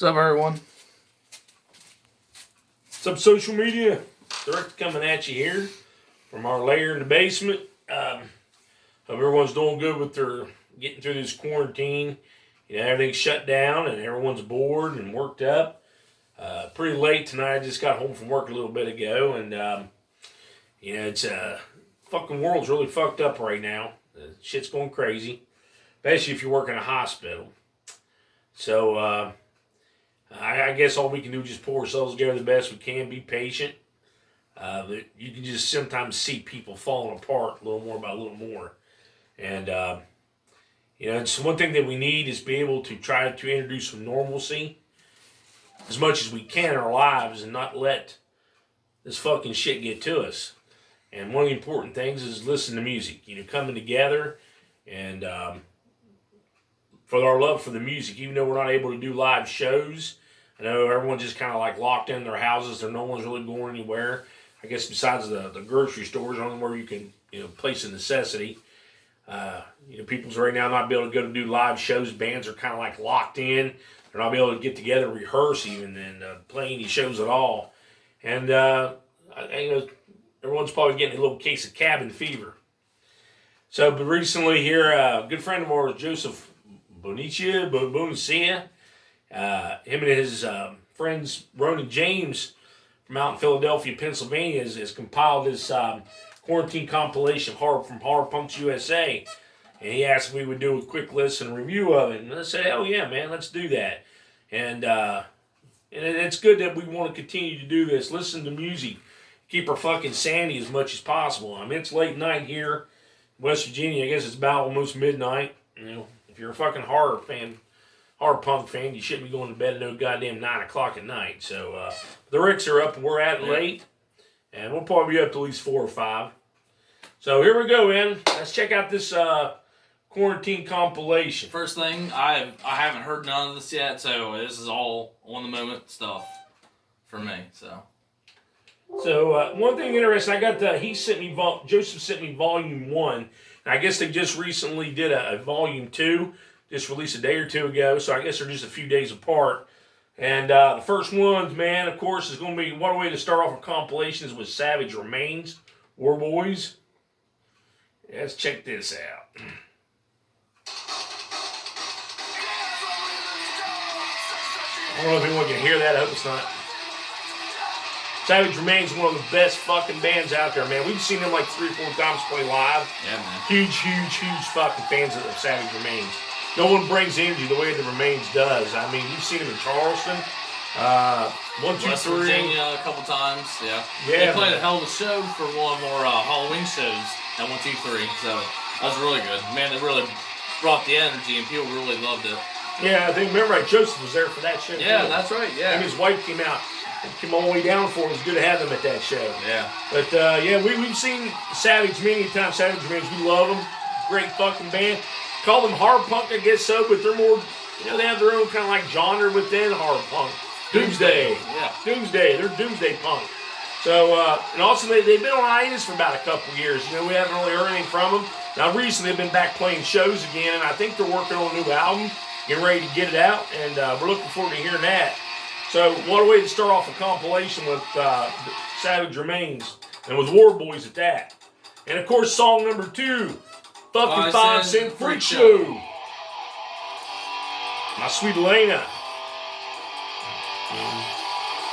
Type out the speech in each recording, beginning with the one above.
What's up, everyone? What's up, social media? Direct coming at you here from our lair in the basement. Hope everyone's doing good with their getting through this quarantine. You know, everything's shut down and everyone's bored and worked up. Pretty late tonight. I just got home from work a little bit ago, and you know, it's fucking world's really fucked up right now. Shit's going crazy, especially if you work in a hospital. So I guess all we can do is just pull ourselves together the best we can, be patient. You can just sometimes see people falling apart a little more by a little more. And, you know, it's one thing that we need is be able to try to introduce some normalcy as much as we can in our lives and not let this fucking shit get to us. And one of the important things is listen to music. You know, coming together and for our love for the music, even though we're not able to do live shows. I know everyone's just kind of like locked in their houses. No one's really going anywhere. I guess besides the grocery stores, only where you can, you know, place a necessity. You know, people's right now not be able to go to do live shows. Bands are kind of like locked in. They're not be able to get together, rehearse even, and play any shows at all. And you know, everyone's probably getting a little case of cabin fever. So, but recently here, a good friend of ours, Joseph Bonicia, him and his friends, Ronan James, from out in Philadelphia, Pennsylvania, has compiled this Quarantine Compilation from Horror Punks USA. And he asked if we would do a quick listen and review of it. And I said, hell yeah, man, let's do that. And it's good that we want to continue to do this. Listen to music. Keep our fucking sanity as much as possible. I mean, it's late night here in West Virginia. I guess it's about almost midnight. You know, if you're a fucking horror punk fan, you shouldn't be going to bed at no goddamn 9 o'clock at night. So the Ricks are up and we're at it late. And we'll probably be up to at least 4 or 5. So here we go, man. Let's check out this Quarantine Compilation. First thing, I haven't heard none of this yet, so this is all on the moment stuff for me. So one thing interesting, I got Joseph sent me Volume 1. And I guess they just recently did a Volume 2. Just released a day or two ago, so I guess they're just a few days apart. And the first ones, man, of course, is going to be, one way to start off a compilation is with Savage Remains, Warboys. Let's check this out. I don't know if anyone can hear that. I hope it's not. Savage Remains is one of the best fucking bands out there, man. We've seen them like 3 or 4 times play live. Yeah, man. Huge fucking fans of Savage Remains. No one brings energy the way the Remains does. I mean, you've seen them in Charleston. 1, 2, 3. West Virginia a couple times, yeah. Yeah, they played a hell of a show for one of our Halloween shows at 1, 2, 3. So that was really good. Man, it really brought the energy and people really loved it. Yeah, I think, remember, Joseph was there for that show. Yeah, too. That's right, yeah. And his wife came out. Came all the way down for him. It was good to have them at that show. Yeah. But, yeah, we've seen Savage many times. Savage Remains, we love them. Great fucking band. Call them hard punk, I guess so, but they're more, you know, they have their own kind of like genre within hard punk. Doomsday. Yeah. Doomsday. They're Doomsday punk. So, and also they've been on hiatus for about a couple years. You know, we haven't really heard anything from them. Now, recently they've been back playing shows again, and I think they're working on a new album, getting ready to get it out, and we're looking forward to hearing that. So, what a way to start off a compilation with Savage Remains and with Warboys Attack. And, of course, song number 2, fucking 5 Cent Freak Show. My sweet Elena.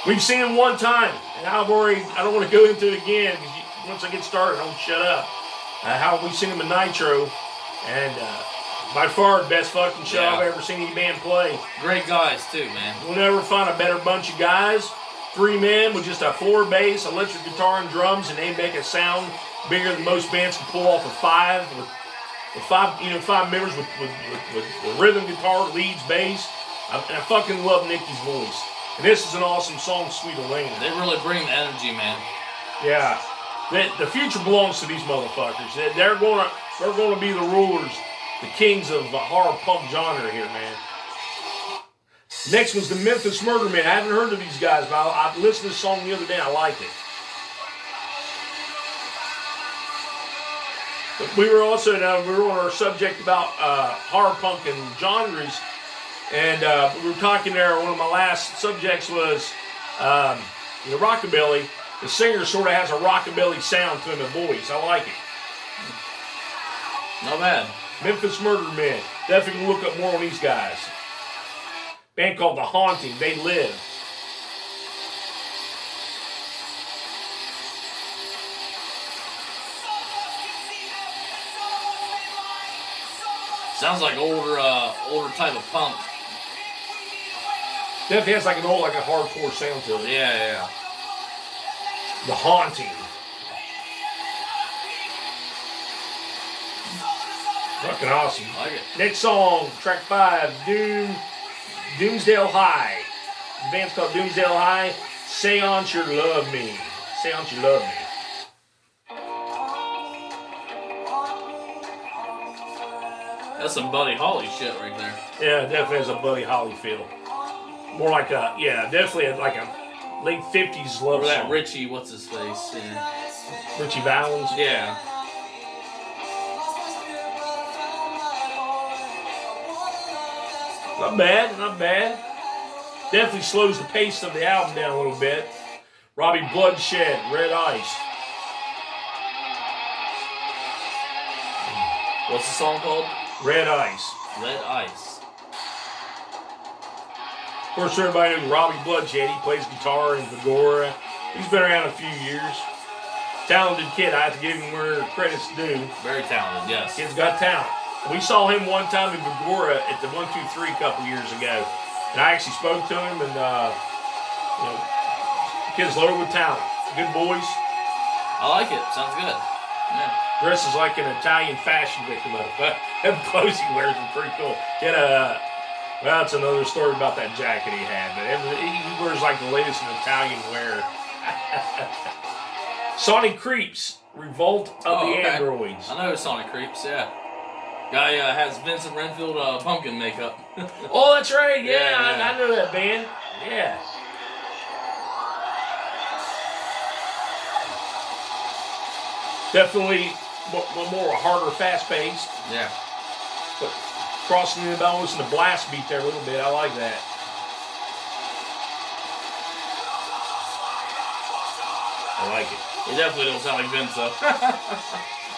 We've seen him one time, and I don't want to go into it again, because once I get started, I don't shut up. How we've seen him in Nitro, and by far the best fucking show I've ever seen any band play. Great guys, too, man. We'll never find a better bunch of guys. 3 men with just a floor bass, electric guitar, and drums, and they make a sound bigger than most bands can pull off of 5. With 5 members with rhythm guitar, leads, bass. I fucking love Nicky's voice. And this is an awesome song, Sweet Elena. They really bring the energy, man. Yeah. The future belongs to these motherfuckers. They're gonna be the rulers, the kings of the horror punk genre here, man. Next was the Memphis Murder Men. I haven't heard of these guys, but I listened to this song the other day. I liked it. But we were on our subject about horror punk and genres. And we were talking there, one of my last subjects was the rockabilly. The singer sort of has a rockabilly sound to him, the voice. I like it. Not bad. Memphis Murder Men. Definitely look up more on these guys. Band called The Haunting. They Live. Sounds like older type of punk. Definitely has like an old, like a hardcore sound to it. Yeah. The Haunting. Fucking awesome. I like it. Next song, track 5, Doomsdale High. The band's called Doomsdale High. Seance You Love Me. Seance You Love Me. That's some Buddy Holly shit right there. Yeah, it definitely has a Buddy Holly feel. More like a, definitely like a late 50s love or that song. Richie, what's his face? Yeah. Richie Valens. Yeah. Not bad, not bad. Definitely slows the pace of the album down a little bit. Robbie Bloodshed, Red Ice. What's the song called? Red Ice. Red Ice. Of course, everybody knows Robbie Bloodshed. He plays guitar in Vigora. He's been around a few years. Talented kid. I have to give him where credit's due. Very talented, yes. Kid's got talent. We saw him one time in Vigora at the 1-2-3 a couple years ago. And I actually spoke to him, and, kid's loaded with talent. Good voice. I like it. Sounds good. Yeah. Dresses like an Italian fashion victim. Them clothes he wears are pretty cool. Well, that's another story about that jacket he had. But he wears like the latest in Italian wear. Sonic Creeps, Revolt of the Androids. I know Sonic Creeps, yeah. Guy has Vincent Renfield pumpkin makeup. Oh, that's right. Yeah, Yeah. I know that band. Yeah. Definitely more harder, fast-paced. Yeah. But crossing the almost in the blast beat there a little bit. I like that. I like it. He definitely don't sound like Vince, though.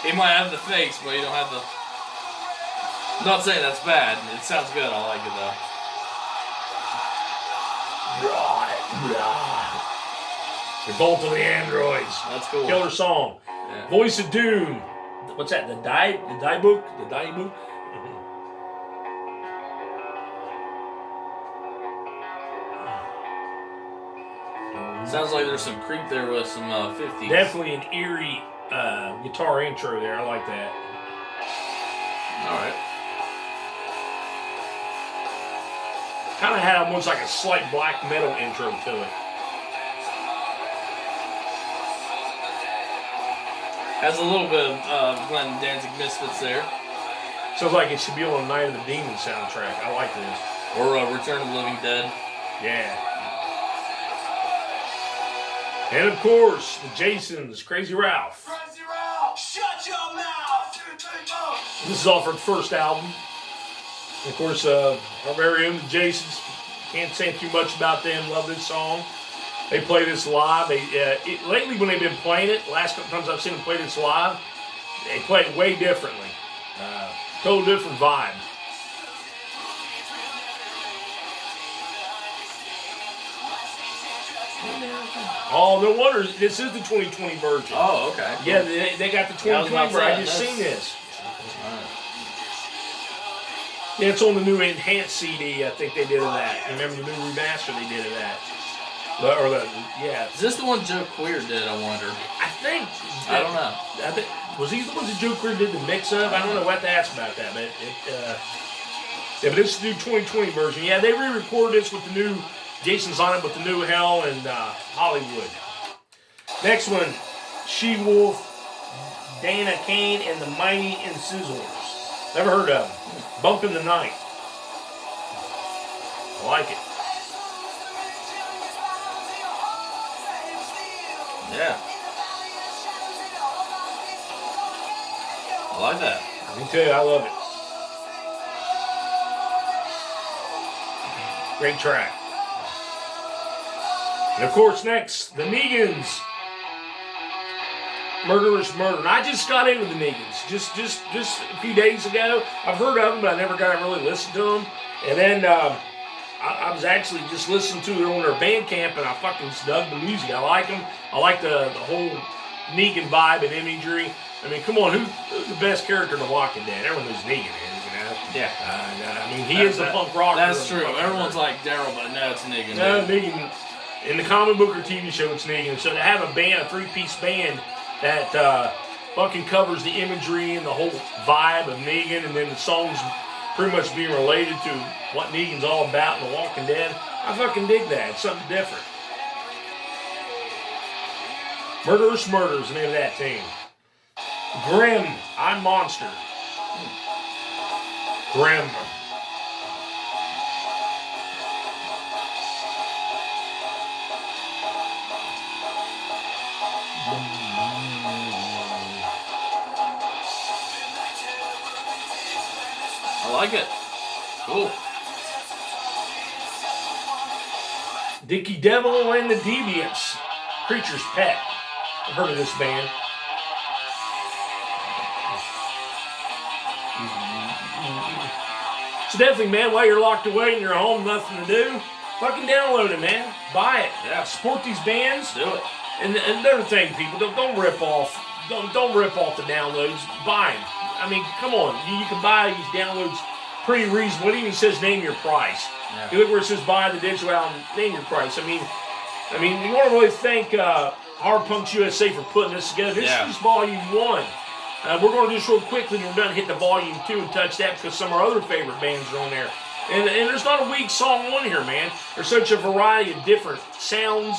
He might have the face, but he don't have the... I'm not saying that's bad. It sounds good. I like it, though. Revolt of the Androids. That's cool. Killer song. Yeah. Voice of Doom. What's that? The die book? The die book? Sounds like there's some creep there with some 50s. Definitely an eerie guitar intro there. I like that. Alright. Kind of had almost like a slight black metal intro to it. Has a little bit of Glenn Danzig Misfits there. Sounds like it should be on the Night of the Demon soundtrack. I like this. Or Return of the Living Dead. Yeah. And of course, the Jasons, Crazy Ralph. Crazy Ralph, shut your mouth. This is off our first album. And of course, our very own the Jasons. Can't say too much about them. Love this song. They play this live. Lately, when they've been playing it, last couple times I've seen them play this live, they play it way differently. Total different vibe. Oh, no wonder. This is the 2020 version. Oh, okay. Cool. Yeah, they got the 2020 version. I just seen this. Alright. Yeah, it's on the new enhanced CD. I think they did of that. Remember the new remaster they did of that? Is this the one Joe Queer did, I wonder? I think. I don't know. Was he the one that Joe Queer did the mix of? I don't know what to ask about that, but but this is the new 2020 version. Yeah, they re-recorded this with the new Jason's on it with the new Hell and Hollywood. Next one, She-Wolf, Dana Kane, and the Mighty Incisors. Never heard of them. Bump in the Night. I like it. Yeah. I like that. Me too, I love it. Great track. And of course, next, the Negans. Murderous Murder. And I just got into the Negans just a few days ago. I've heard of them, but I never got to really listen to them. And then I was actually just listening to it on their Bandcamp, and I fucking dug the music. I like them. I like the whole Negan vibe and imagery. I mean, come on, who's the best character in The Walking Dead? Everyone knows Negan is, you know? Yeah. I mean, he is the punk rocker. That's true. Everyone's like Daryl, but no, it's Negan. No, Negan. In the comic book or TV show, it's Negan. So to have a band, a three-piece band that fucking covers the imagery and the whole vibe of Negan, and then the songs pretty much being related to what Negan's all about in The Walking Dead, I fucking dig that. It's something different. Murderous Murder is the name of that team. Grim, I'm Monster. Grim. I like it. Cool. Dickie Devil and the Deviants. Creature's Pet. I've heard of this band. So definitely, man, while you're locked away and you're home, nothing to do, fucking download it, man. Buy it. Yeah. Support these bands. Do it. And another thing, people, don't rip off. Don't rip off the downloads. Buy them. I mean, come on. You can buy these downloads pretty reasonable. It even says name your price. Yeah. You look where it says buy the digital album, name your price. I mean, you want to really thank Hard Punks USA for putting this together. This is volume 1. We're going to just real quickly when we're done hit the volume 2 and touch that because some of our other favorite bands are on there. And there's not a weak song on here, man. There's such a variety of different sounds.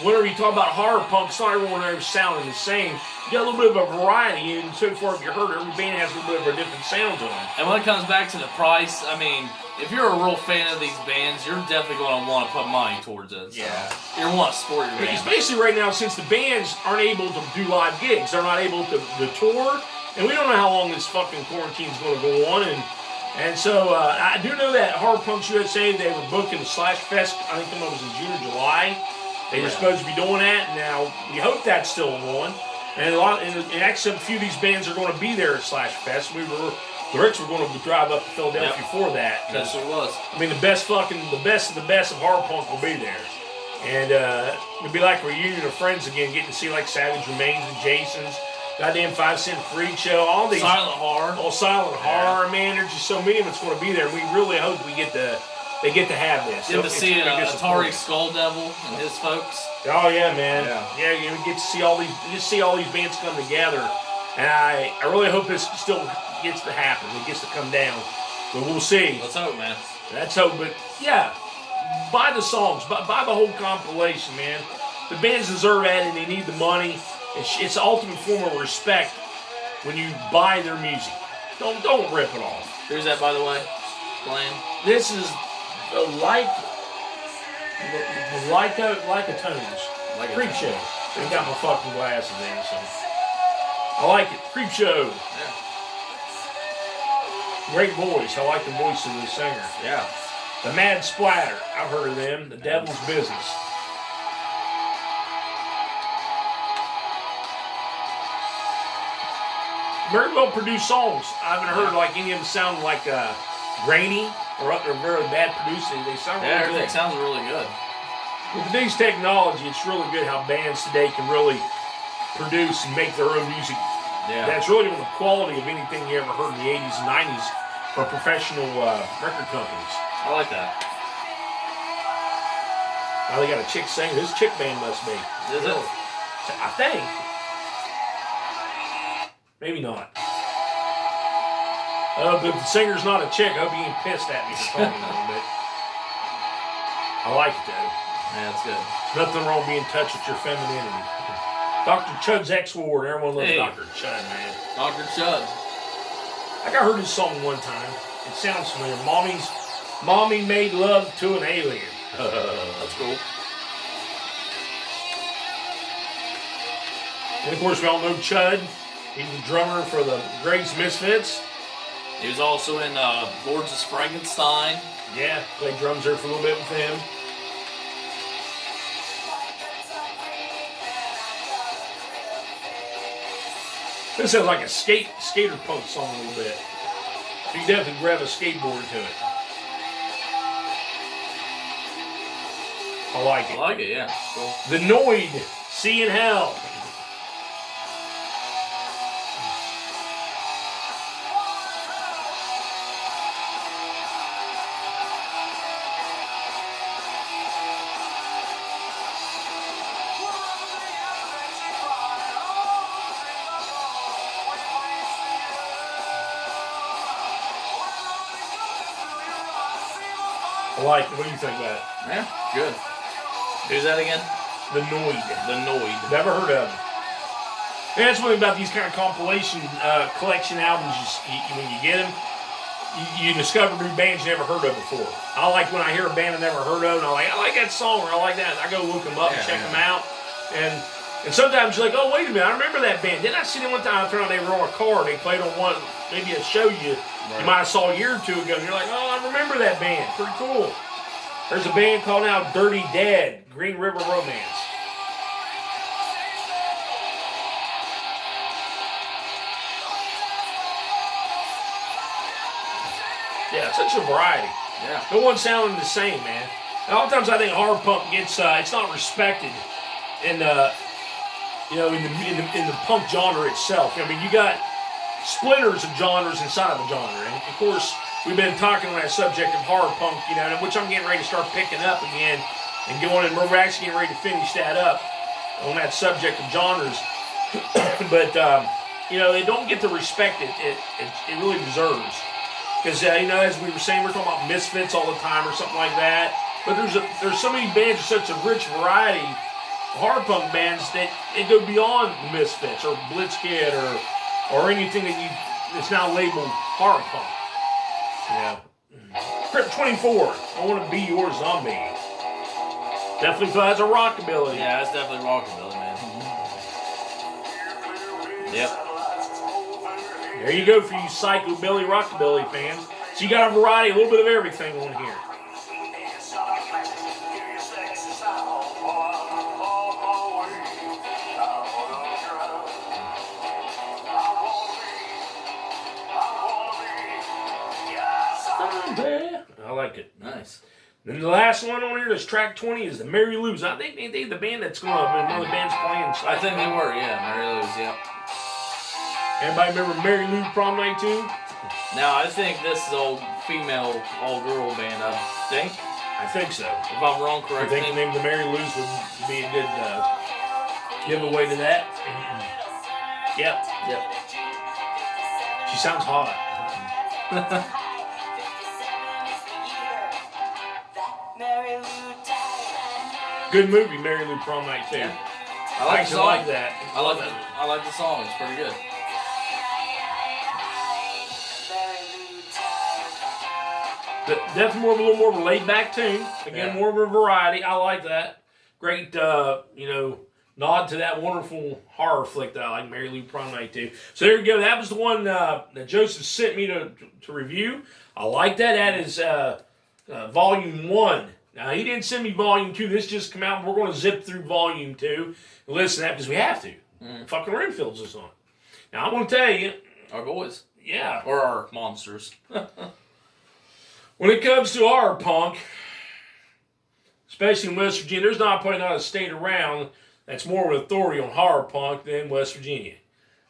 Whenever you talk about hard punk, it's not everyone there sounding the same. You got a little bit of a variety, and so far, if you heard, every band has a little bit of a different sound to them. And when it comes back to the price, I mean, if you're a real fan of these bands, you're definitely going to want to put money towards it. So Yeah. You're going to want to support your band. Because basically right now, since the bands aren't able to do live gigs, they're not able to tour, and we don't know how long this fucking quarantine is going to go on, and so I do know that Hard Punks USA, they were booking Slash Fest, I think it was in June or July. They were supposed to be doing that. Now, we hope that's still on. And actually, a few of these bands are going to be there at Slash Fest. The Ricks were going to drive up to Philadelphia for that. Yes, it was. I mean, the best of the best of hard punk will be there. And it'll be like a reunion of friends again, getting to see like Savage Remains and Jason's, goddamn 5 Cent Freak Show, all these. Silent Horror. All Silent Horror, man. There's just so many of it's going to be there. We really hope they get to have this. Get to see Atari Skull Devil and his folks. Oh yeah, man. Yeah. You get to see all these bands come together, and I really hope this still gets to happen. It gets to come down, but we'll see. Let's hope, man. Let's hope. But yeah, buy the songs, buy the whole compilation, man. The bands deserve that, and they need the money. It's the ultimate form of respect when you buy their music. Don't rip it off. Who's that, by the way? Playing. This is the Leica Tones. Creep Show. They got my fucking glasses in, so I like it. Creep Show. Yeah. Great voice. I like the voice of the singer. Yeah. The Mad Splatter. I've heard of them. The Devil's Business. Very well produced songs. I haven't heard like any of them sound like grainy or very bad produced. They sound really everything good. sounds really good. With today's technology, it's really good how bands today can really produce and make their own music. Yeah. That's really the quality of anything you ever heard in the 80s and 90s for professional record companies. I like that. Now they got a chick singing. This chick band must be. Is it? I think. Maybe not. But if the singer's not a chick, I hope you ain't pissed at me for calling a little bit. I like it though. Yeah, it's good. There's nothing wrong being in touch with your femininity. Dr. Chud's X-Ward. Everyone loves Dr. Chud, man. Dr. Judd. I got heard this song one time. It sounds familiar. Mommy made love to an alien. That's cool. And of course, we all know Chud. He's the drummer for the Grace Misfits. He was also in Lords of Frankenstein. Yeah, played drums there for a little bit with him. This sounds like a skater punk song a little bit. You definitely grab a skateboard to it. I like it. I like it, yeah. Cool. The Noid, Sea in Hell. I like it. What do you think about it? Yeah, good. Who's that again? The Noid. The Noid. Never heard of it. And that's one thing about these kind of compilation collection albums. When you get them, you discover new bands you never heard of before. I like when I hear a band I never heard of, and I like that song, or I like that. I go look them up and check them out. And sometimes you're like, oh, wait a minute, I remember that band. Didn't I see them one time? I turned on, they were on a car. They played on one, maybe a show you might have saw a year or two ago. And you're like, oh, I remember that band. Pretty cool. There's a band called now Dirty Dead, Green River Romance. Yeah, such a variety. Yeah. No one sounding the same, man. A lot of times I think hard punk gets it's not respected in the punk genre itself. I mean, you got splinters of genres inside of a genre, and of course we've been talking on that subject of hard punk, which I'm getting ready to start picking up again and going, and we're actually getting ready to finish that up on that subject of genres. But they don't get the respect it really deserves. Because, as we were saying, we're talking about Misfits all the time or something like that. But there's so many bands with such a rich variety of hard punk bands that they go beyond the Misfits or Blitzkid or anything that's now labeled hard punk. Crypt 24, I Want to Be Your Zombie. Definitely has a rockabilly. Yeah, that's definitely rockabilly, man. Yep. There you go for you psychobilly rockabilly fans. So you got a variety, a little bit of everything on here. I like it. Nice. Then the last one on here, this track 20, is the Mary Lou's. I think they the band that's going to be one of the bands playing. I think they were, yeah, Mary Lou's, yep. Everybody remember Mary Lou Prom Night too? Now, I think this is all-female, all-girl band, I think. I think so. If I'm wrong, correct I think the name of the Mary Lou's would be a good giveaway to that. Yep. She sounds hot. Good movie, Mary Lou Prom Night too. Yeah. I like the song. Like that. I like the song. It's pretty good. But definitely a little more of a laid-back tune. Again, more of a variety. I like that. Great, nod to that wonderful horror flick that I like, Mary Lou Prom Night too. So there you go. That was the one that Joseph sent me to review. I like that. That is Volume 1. Now, he didn't send me Volume 2. This just came out. We're going to zip through Volume 2 and listen to that because we have to. Fucking Renfields is on. Now, I'm going to tell you. Our boys. Yeah. Or our monsters. When it comes to our punk, especially in West Virginia, there's probably not a state around that's more of an authority on horror punk than West Virginia.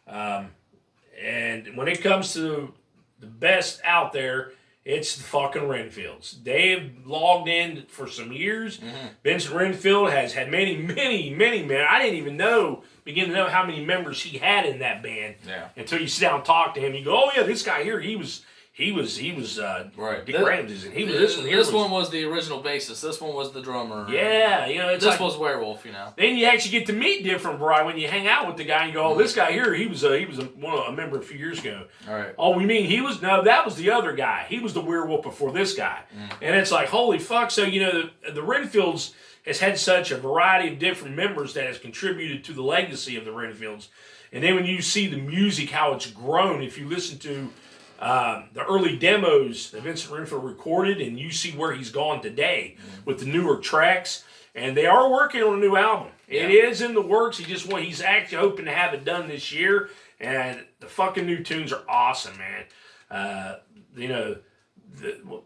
And when it comes to the best out there, it's the fucking Renfields. They've logged in for some years. Vincent Renfield has had many, many, many men. I didn't even begin to know how many members he had in that band. Yeah. Until you sit down and talk to him. You go, oh yeah, this guy here, he was right. Dick Ramsey's, and this one was the original bassist. This one was the drummer. Yeah, this was Werewolf. Then you actually get to meet different variety when you hang out with the guy. And you go, oh, this guy here, he was a member a few years ago. All right. Oh, we mean he was? No, that was the other guy. He was the werewolf before this guy. And it's like, holy fuck! So the Renfields has had such a variety of different members that has contributed to the legacy of the Renfields. And then when you see the music, how it's grown, if you listen to the early demos that Vincent Renfield recorded, and you see where he's gone today with the newer tracks. And they are working on a new album. Yeah. It is in the works. He's actually hoping to have it done this year. And the fucking new tunes are awesome, man.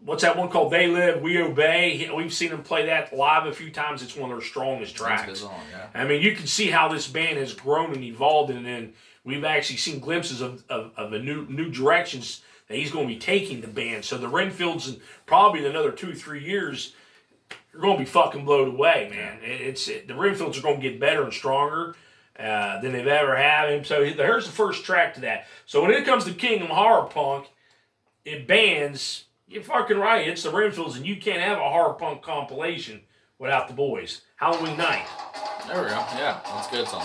What's that one called? They Live, We Obey. We've seen them play that live a few times. It's one of their strongest tracks. Yeah. I mean, you can see how this band has grown and evolved, and then we've actually seen glimpses of a new directions that he's going to be taking the band. So the Renfields, in probably another 2-3 years, you're going to be fucking blown away, man. The Renfields are going to get better and stronger than they've ever had. And so here's the first track to that. So when it comes to Kingdom Horror Punk, it bands, you're fucking right. It's the Renfields, and you can't have a horror punk compilation without the boys. Halloween Night. There we go. Yeah, that's a good song.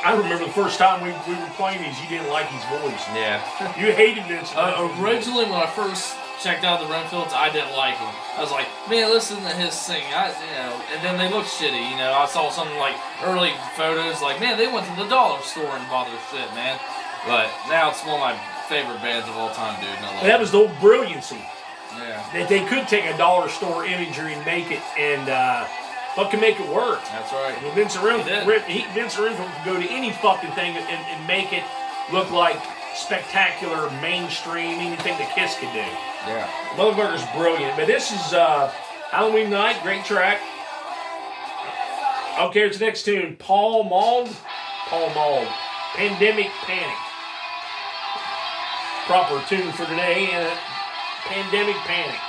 I remember the first time we were playing these, you didn't like his voice. Yeah. You hated this. Originally, when I first checked out the Renfields, I didn't like them. I was like, man, listen to his singing. And then they look shitty. I saw some like early photos, like, man, they went to the dollar store and bought their shit, man. But now it's one of my favorite bands of all time, dude. And that was the old brilliancy. Yeah. That they could take a dollar store imagery and make it fucking make it work. That's right. I mean, Vincent Renfield could go to any fucking thing and make it look like spectacular, mainstream, anything the Kiss could do. Yeah. Motherfucker's brilliant. But this is Halloween Night, great track. Okay, here's the next tune. Paul Mauld, Pandemic Panic. Proper tune for today, Pandemic Panic.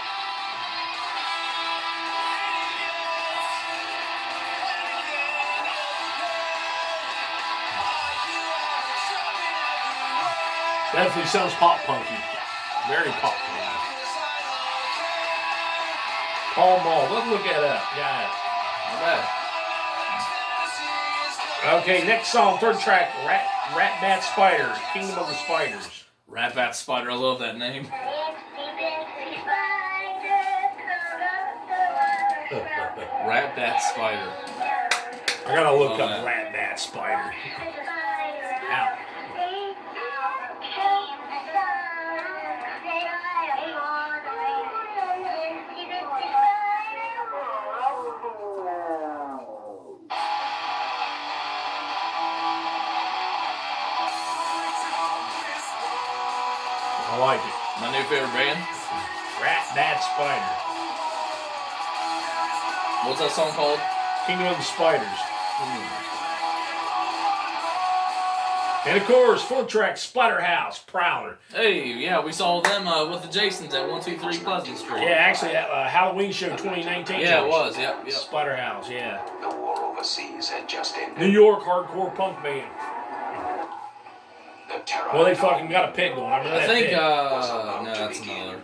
Definitely sounds pop punky. Very pop punky. Paul Mauld. Let's look that up. Got it. Not bad. Okay, next song, third track, Rat Bat Spider, Kingdom of the Spiders. Rat Bat Spider, I love that name. Rat Bat Spider. I gotta look up Rat Bat Spider. Ow. I like it. My new favorite band. Rat Bat Spider. What's that song called? Kingdom of the Spiders. And of course, fourth track, Splatterhouse, Prowler. Hey, yeah, we saw them with the Jasons at 123 Pleasant Street. Yeah, actually, Halloween show 2019. Yeah, it was. Yep. Splatterhouse, yeah. The war overseas had just ended. New York hardcore punk band. The terror. Well, they fucking got a pig going. I remember I that think, pig. no, that's another.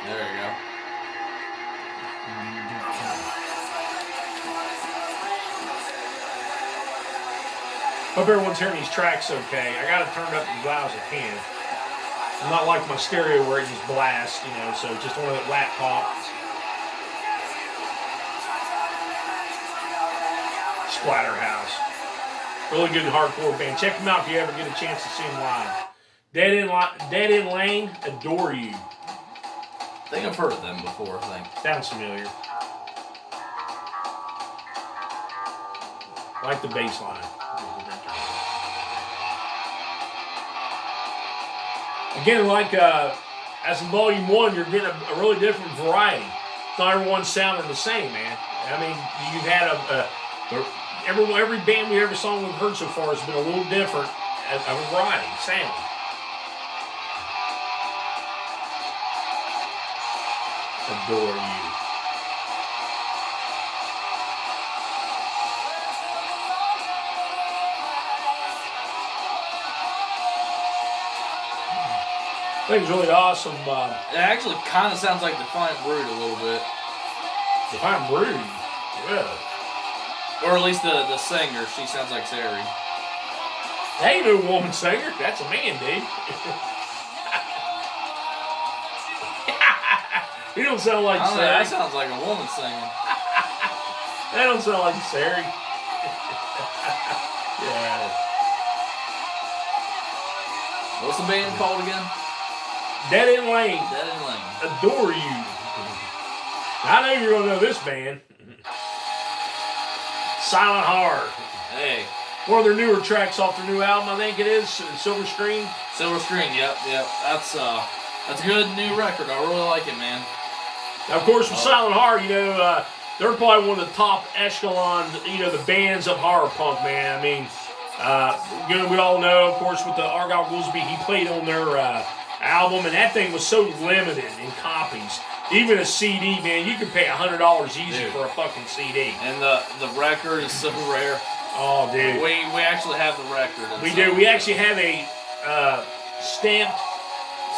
There you go. Hope everyone's hearing these tracks okay. I got it turned up as loud as I can. I'm not like my stereo where it just blasts, so just one of that laptop. Splatterhouse. Really good hardcore band. Check them out if you ever get a chance to see them live. Dead End Lane, Adore You. I think I've heard of them before, I think. Sounds familiar. I like the bass line. Again, like as in Volume 1, you're getting a really different variety. Not everyone's sounding the same, man. I mean, you've had every band every song we've heard so far has been a little different, a variety, sound. Adore You. I think it's really awesome. It actually kind of sounds like Defiant Brood a little bit. Defiant Brood, really? Or at least the singer, she sounds like Sari. That ain't no woman singer. That's a man, dude. You don't sound like Sari. That sounds like a woman singing. That don't sound like Sari. Yeah. What's the band called again? Dead End Lane. Dead End Lane. Adore You. I know you're gonna know this band. Silent Heart. Hey. One of their newer tracks off their new album, I think it is, Silver Screen. Silver Screen, yep. That's a good new record. I really like it, man. Now, of course, with Silent Heart, they're probably one of the top echelons, the bands of horror punk, man. I mean, we all know, of course, with the Argyle Goolsby, he played on their album, and that thing was so limited in copies. Even a CD, man, you could pay $100 easy for a fucking CD. And the record is so rare. Oh, dude. We actually have the record. We do. We actually have a stamped,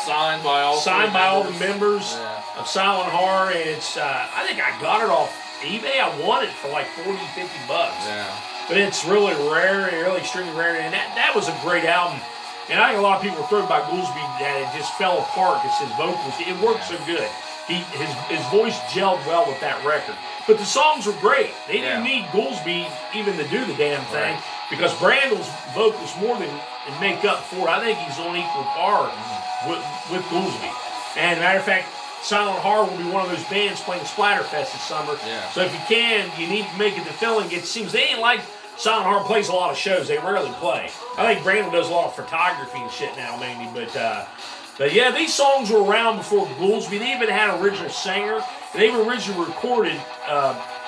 signed by all the members of Silent Heart. And it's, I think I got it off eBay. I won it for like $40, $50. Yeah. But it's really rare, really extremely rare. And that was a great album. And I think a lot of people were thrown by Goolsby that it just fell apart because his vocals, it worked so good. His voice gelled well with that record. But the songs were great. They didn't need Goolsby even to do the damn thing because Brandl's vocals more than make up for it. I think he's on equal par with Goolsby. And matter of fact, Silent Heart will be one of those bands playing Splatterfest this summer. Yeah. So if you can, you need to make it to Philly. It seems they ain't like Silent Heart plays a lot of shows. They rarely play. I think Brandl does a lot of photography and shit now mainly, but yeah, these songs were around before Goolsby. They even had an original singer. They even originally recorded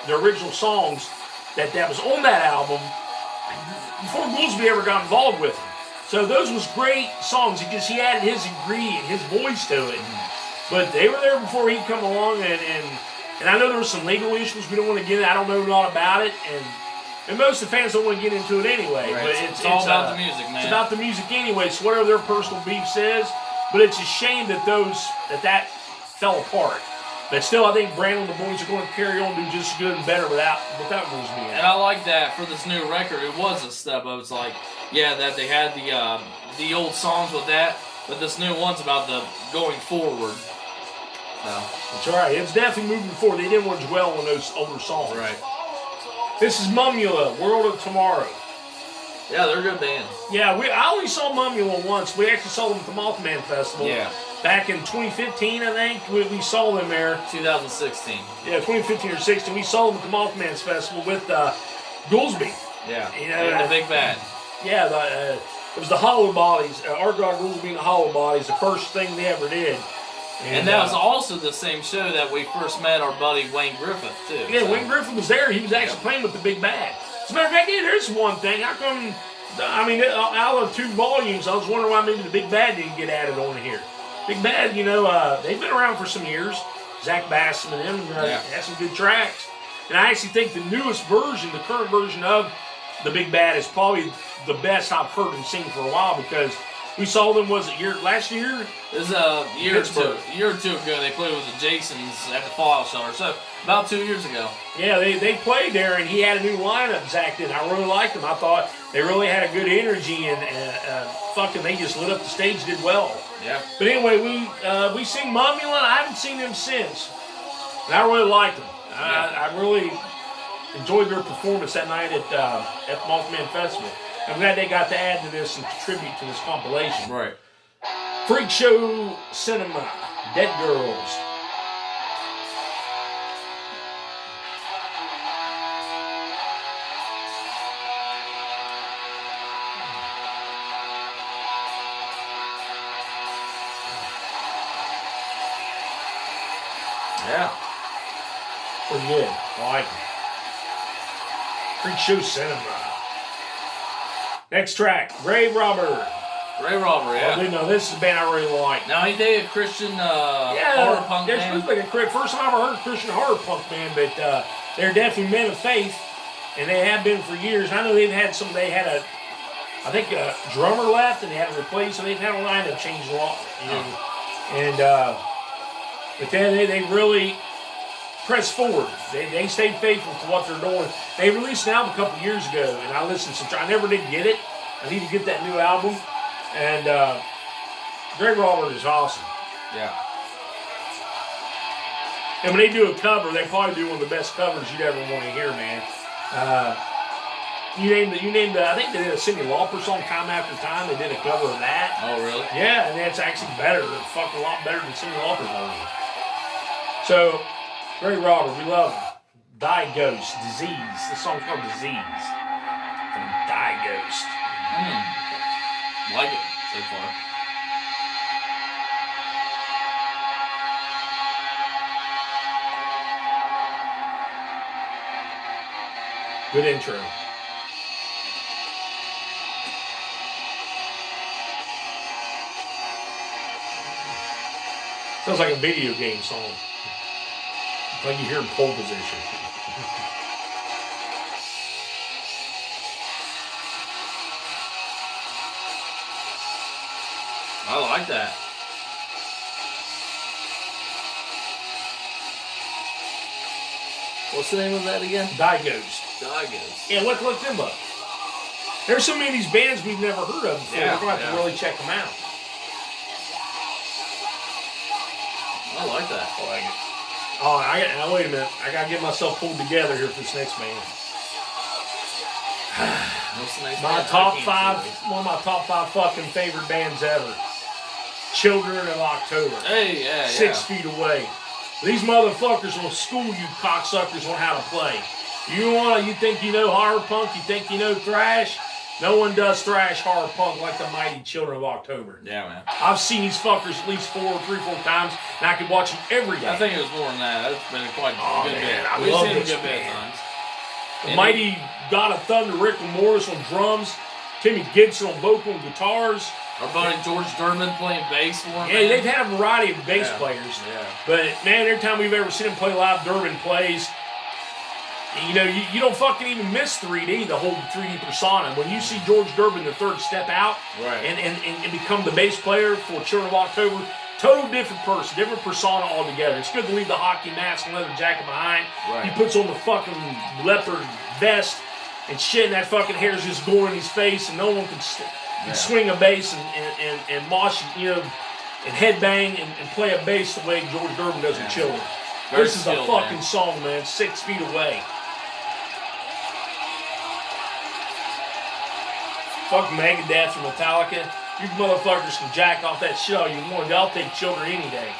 the original songs that was on that album before Goolsby ever got involved with them. So those was great songs. He added his ingredient, his voice to it. But they were there before he come along, and I know there were some legal issues. We don't want to get into. I don't know a lot about it, and most of the fans don't want to get into it anyway. Right. But it's all about the music, man. It's about the music anyway. So whatever their personal beef says. But it's a shame that that fell apart. But still, I think Brandl and the boys are going to carry on, do just as good and better without Goolsby in it. And I like that for this new record. It was a step up. It's like, that they had the old songs with that, but this new one's about the going forward. So. That's right. It's definitely moving forward. They didn't want to dwell on those older songs. Right. This is Mumula, World of Tomorrow. Yeah, they're a good band. Yeah, I only saw Mumula once. We actually saw them at the Mothman Festival. Yeah. Back in 2015, I think, we saw them there. 2016. Yeah, 2015 or 16. We saw them at the Mothman's Festival with Goolsby. Yeah. And the Big Bad. Yeah, it was the Hollow Bodies. Argyle Goolsby and the Hollow Bodies, the first thing they ever did. And that was also the same show that we first met our buddy Wayne Griffith, too. Yeah, Wayne Griffith was there. He was actually playing with the Big Bad. As a matter of fact, there's one thing. How come, out of 2 volumes, I was wondering why maybe the Big Bad didn't get added on here. Big Bad, they've been around for some years. Zach Bassam and them had some good tracks. And I actually think the newest version, the current version of the Big Bad is probably the best I've heard them sing for a while because we saw them, last year? It was a year or two ago. They played with the Jasons at the Fallout Shelter. So about 2 years ago. Yeah, they played there, and he had a new lineup, Zach did. I really liked them. I thought they really had a good energy, and they just lit up the stage, did well. Yeah. But anyway, we seen Mumula, and I haven't seen them since. And I really liked them. I really enjoyed their performance that night at the Mothman Festival. I'm glad they got to add to this and contribute to this compilation. Right. Freak Show Cinema, Dead Girls. Yeah. Pretty good. I like it. Freak Show Cinema. Next track, Grave Robber. Grave Robber, yeah. Oh, dude, no, this is a band I really like. Now, ain't they a Christian horror punk band? Like first time I ever heard a Christian horror punk band, but they're definitely men of faith, and they have been for years. And I know they had a drummer left, and they had to replace, so they've had a lineup change a lot. And but then they really pressed forward. They stayed faithful to what they're doing. They released an album a couple years ago, and I listened to. I never did get it. I need to get that new album. And Greg Robert is awesome. Yeah. And when they do a cover, they probably do one of the best covers you'd ever want to hear, man. You named the. I think they did a Cyndi Lauper song, "Time After Time." They did a cover of that. Oh, really? Yeah, and it's actually better. It's fucking a lot better than Cyndi Lauper's version. So, Greg Robert, we love him. Die Ghost, Disease. This song's called Disease from Die Ghost. Like it so far. Good intro. Sounds like a video game song. Like you hear in pole position. I like that. What's the name of that again? Die Ghost. Die Ghost. Yeah, look them up. There's so many of these bands we've never heard of before. Yeah, We're going to have to really check them out. I like that. I like it. Oh, now wait a minute. I got to get myself pulled together here for this next band. What's the next My band? top five, one of my top five fucking favorite bands ever. Children of October. Hey, yeah, 6 feet away. These motherfuckers will school you cocksuckers on how to play. You think you know horror punk? You think you know thrash? No one does thrash horror punk like the mighty Children of October. Yeah, man. I've seen these fuckers at least 4 times, and I could watch them every day. I think it was more than that. It's been quite a good bit. I We've love seen a this good bit of band. times. The mighty God of Thunder, Rick Morris on drums, Timmy Gibson on vocal and guitars. Our buddy George Durbin playing bass for him. Yeah, they've had a variety of bass players. Yeah. But, man, every time we've ever seen him play live, Durbin plays. You know, you don't fucking even miss 3D, the whole 3D persona. When you see George Durbin III step out and become the bass player for Children of October, total different person, different persona altogether. It's good to leave the hockey mask and leather jacket behind. Right. He puts on the fucking leopard vest and shit, and that fucking hair's just going in his face, and no one can swing a bass and mosh, you know, and headbang and play a bass the way George Durbin does in Children. Very This is a fucking song, man. 6 feet away. Fuck Megadeth or Metallica. You motherfuckers can jack off that shit all you want. I'll take Children any day.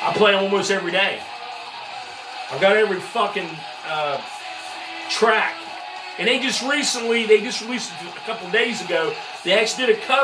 I play them almost every day. I've got every fucking track. And they just released it a couple days ago. They actually did a cover.